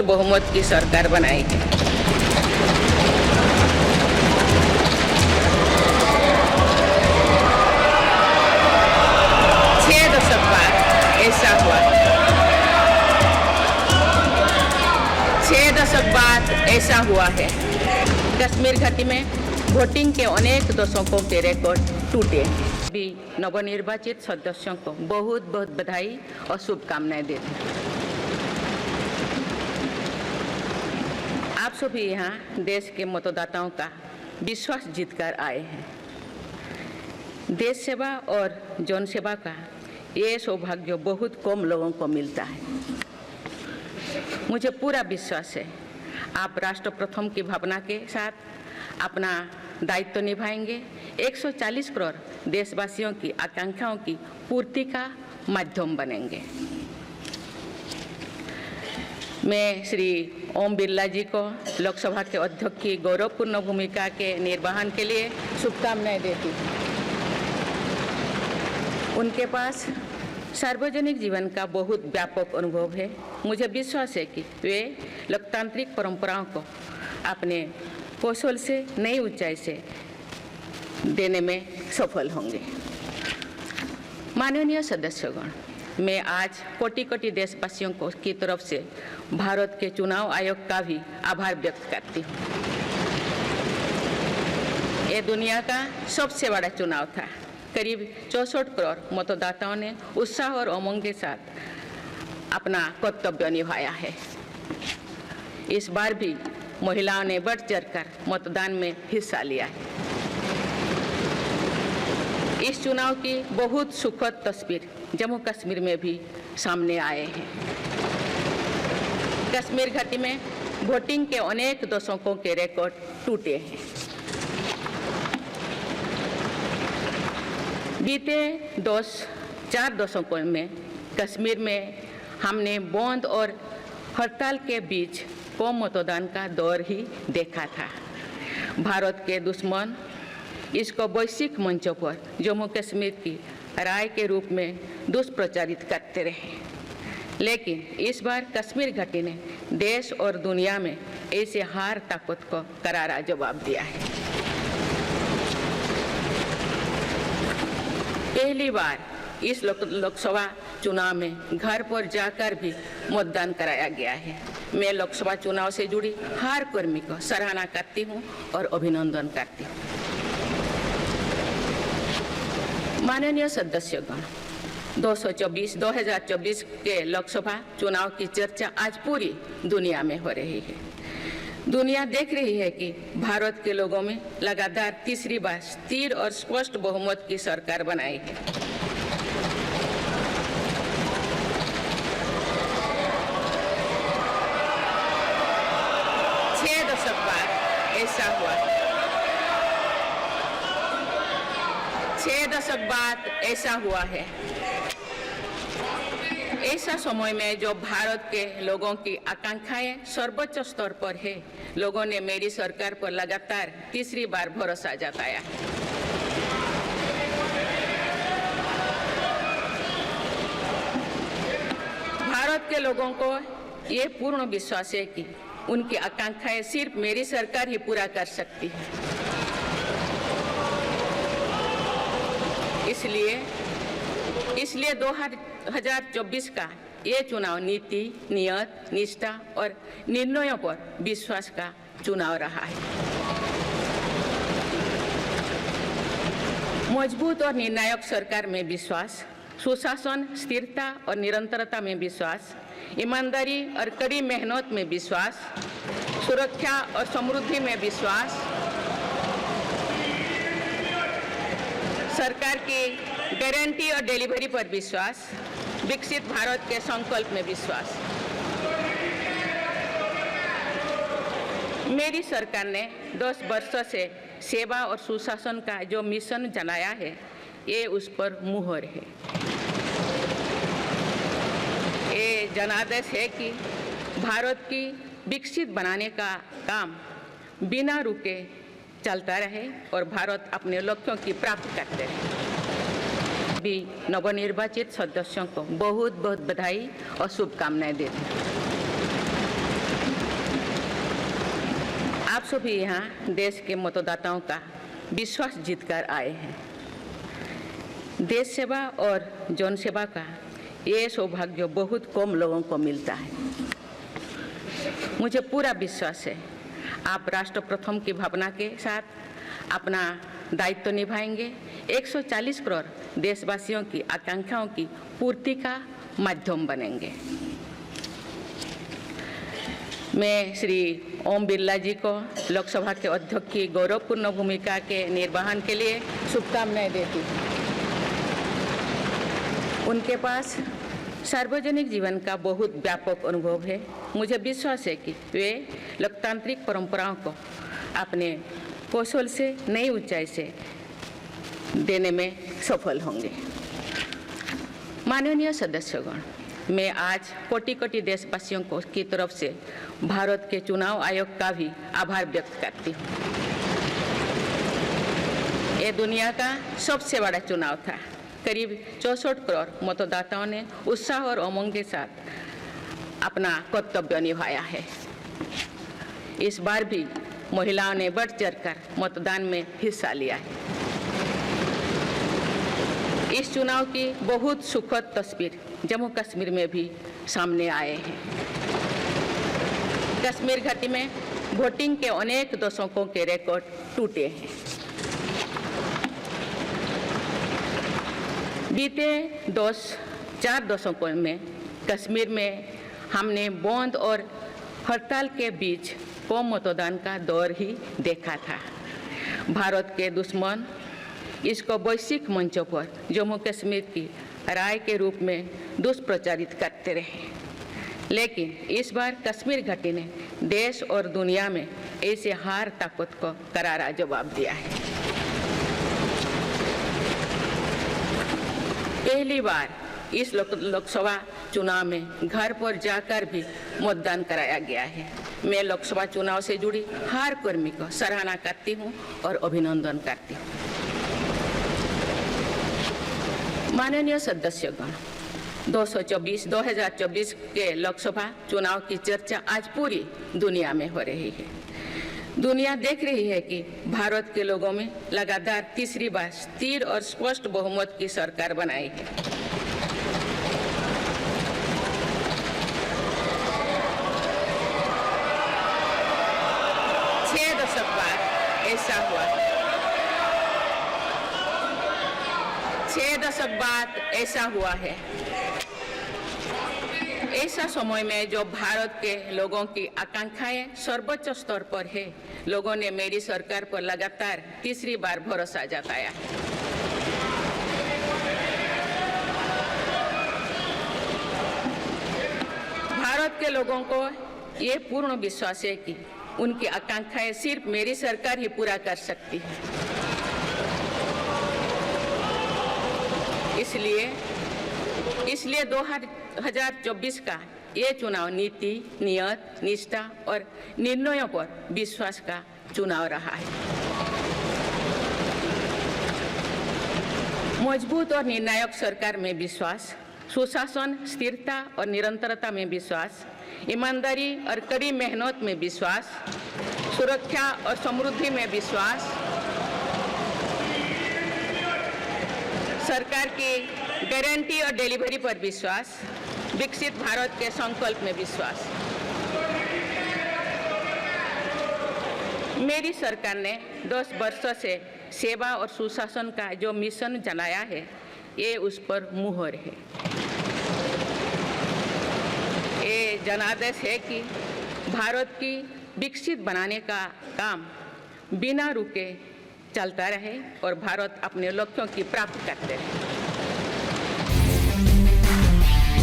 बहुमत की सरकार बनाई है। ऐसा हुआ, 6 दशक बाद ऐसा हुआ है। कश्मीर घाटी में वोटिंग के अनेक दशकों के रिकॉर्ड टूटे। भी नवनिर्वाचित सदस्यों को बहुत बहुत बधाई और शुभकामनाएं देते हैं। आप सभी यहाँ देश के मतदाताओं का विश्वास जीतकर आए हैं। देश सेवा और जन सेवा का ये सौभाग्य बहुत कम लोगों को मिलता है। मुझे पूरा विश्वास है आप राष्ट्र प्रथम की भावना के साथ अपना दायित्व निभाएंगे, 140 करोड़ देशवासियों की आकांक्षाओं की पूर्ति का माध्यम बनेंगे। मैं श्री ओम बिरला जी को लोकसभा के अध्यक्ष की गौरवपूर्ण भूमिका के निर्वहन के लिए शुभकामनाएं देती हूँ। उनके पास सार्वजनिक जीवन का बहुत व्यापक अनुभव है। मुझे विश्वास है कि वे लोकतांत्रिक परंपराओं को अपने कौशल से नई ऊंचाई से देने में सफल होंगे। माननीय सदस्यगण, मैं आज कोटि कोटि देशवासियों को की तरफ से भारत के चुनाव आयोग का भी आभार व्यक्त करती हूँ। ये दुनिया का सबसे बड़ा चुनाव था। करीब 64 करोड़ मतदाताओं ने उत्साह और उमंग के साथ अपना कर्तव्य निभाया है। इस बार भी महिलाओं ने बढ़ चढ़कर मतदान में हिस्सा लिया है। इस चुनाव की बहुत सुखद तस्वीर जम्मू कश्मीर में भी सामने आए हैं। कश्मीर घाटी में वोटिंग के अनेक दशकों के रिकॉर्ड टूटे हैं। बीते 4 दशकों में कश्मीर में हमने बंद और हड़ताल के बीच कम मतदान का दौर ही देखा था। भारत के दुश्मन इसको वैश्विक मंचों पर जम्मू कश्मीर की राय के रूप में दुष्प्रचारित करते रहे, लेकिन इस बार कश्मीर घाटी ने देश और दुनिया में ऐसे हार ताकत को करारा जवाब दिया है। पहली बार इस लोकसभा चुनाव में घर पर जाकर भी मतदान कराया गया है। मैं लोकसभा चुनाव से जुड़ी हर कर्मी को सराहना करती हूं और अभिनंदन करती हूं। माननीय सदस्यगण, 2024 के लोकसभा चुनाव की चर्चा आज पूरी दुनिया में हो रही है। दुनिया देख रही है कि भारत के लोगों में लगातार तीसरी बार स्थिर और स्पष्ट बहुमत की सरकार बनाई है। छह दशक बाद ऐसा हुआ है। 6 दशक बाद ऐसा हुआ है। ऐसा समय में जो भारत के लोगों की आकांक्षाएं सर्वोच्च स्तर पर है, लोगों ने मेरी सरकार पर लगातार तीसरी बार भरोसा जताया है। भारत के लोगों को ये पूर्ण विश्वास है कि उनकी आकांक्षाएं सिर्फ मेरी सरकार ही पूरा कर सकती है। इसलिए 2024 का ये चुनाव नीति, नियत, निष्ठा और निर्णयों पर विश्वास का चुनाव रहा है। मजबूत और निर्णायक सरकार में विश्वास, सुशासन, स्थिरता और निरंतरता में विश्वास, ईमानदारी और कड़ी मेहनत में विश्वास, सुरक्षा और समृद्धि में विश्वास, सरकार की गारंटी और डिलीवरी पर विश्वास, विकसित भारत के संकल्प में विश्वास। मेरी सरकार ने 10 वर्षों से सेवा और सुशासन का जो मिशन चलाया है, ये उस पर मुहर है। ये जनादेश है कि भारत की विकसित बनाने का काम बिना रुके चलता रहे और भारत अपने लक्ष्यों की प्राप्ति करते रहे। भी नवनिर्वाचित सदस्यों को बहुत बहुत बधाई और शुभकामनाएं देते हैं। सभी यहाँ देश के मतदाताओं का विश्वास जीतकर आए हैं। देश सेवा और जन सेवा का ये सौभाग्य बहुत कम लोगों को मिलता है। मुझे पूरा विश्वास है आप राष्ट्र प्रथम की भावना के साथ अपना दायित्व निभाएंगे, 140 करोड़ देशवासियों की आकांक्षाओं की पूर्ति का माध्यम बनेंगे। मैं श्री ओम बिरला जी को लोकसभा के अध्यक्ष की गौरवपूर्ण भूमिका के निर्वहन के लिए शुभकामनाएं देती हूँ। उनके पास सार्वजनिक जीवन का बहुत व्यापक अनुभव है। मुझे विश्वास है कि वे लोकतांत्रिक परंपराओं को अपने कौशल से नई ऊंचाई से देने में सफल होंगे। माननीय सदस्यगण, मैं आज कोटि कोटि देशवासियों को की तरफ से भारत के चुनाव आयोग का भी आभार व्यक्त करती हूँ। ये दुनिया का सबसे बड़ा चुनाव था। करीब 64 करोड़ मतदाताओं ने उत्साह और उमंग के साथ अपना कर्तव्य निभाया है। इस बार भी महिलाओं ने बढ़ चढ़कर मतदान में हिस्सा लिया है। इस चुनाव की बहुत सुखद तस्वीर जम्मू कश्मीर में भी सामने आए हैं। कश्मीर घाटी में वोटिंग के अनेक दशकों के रिकॉर्ड टूटे हैं। बीते 4 दशकों में कश्मीर में हमने बंद और हड़ताल के बीच कम मतदान का दौर ही देखा था। भारत के दुश्मन इसको वैश्विक मंचों पर जम्मू कश्मीर की राय के रूप में दुष्प्रचारित करते रहे, लेकिन इस बार कश्मीर घाटी ने देश और दुनिया में ऐसे हार ताकत को करारा जवाब दिया है। पहली बार इस लोकसभा चुनाव में घर पर जाकर भी मतदान कराया गया है। मैं लोकसभा चुनाव से जुड़ी हर कर्मी को सराहना करती हूं और अभिनंदन करती हूं। माननीय सदस्यगण, 2024 के लोकसभा चुनाव की चर्चा आज पूरी दुनिया में हो रही है। दुनिया देख रही है कि भारत के लोगों में लगातार तीसरी बार स्थिर और स्पष्ट बहुमत की सरकार बनाई है। छह दशक बाद ऐसा हुआ है। ऐसा समय में जो भारत के लोगों की आकांक्षाएं सर्वोच्च स्तर पर है, लोगों ने मेरी सरकार पर लगातार तीसरी बार भरोसा जताया है। भारत के लोगों को ये पूर्ण विश्वास है कि उनकी आकांक्षाएं सिर्फ मेरी सरकार ही पूरा कर सकती है। इसलिए 2024 का ये चुनाव नीति, नियत, निष्ठा और निर्णयों पर विश्वास का चुनाव रहा है। मजबूत और निर्णायक सरकार में विश्वास, सुशासन, स्थिरता और निरंतरता में विश्वास, ईमानदारी और कड़ी मेहनत में विश्वास, सुरक्षा और समृद्धि में विश्वास, सरकार की गारंटी और डिलीवरी पर विश्वास, विकसित भारत के संकल्प में विश्वास। मेरी सरकार ने 10 वर्षों से सेवा और सुशासन का जो मिशन चलाया है, ये उस पर मुहर है। ये जनादेश है कि भारत की विकसित बनाने का काम बिना रुके चलता रहे और भारत अपने लक्ष्यों की प्राप्ति करते रहे।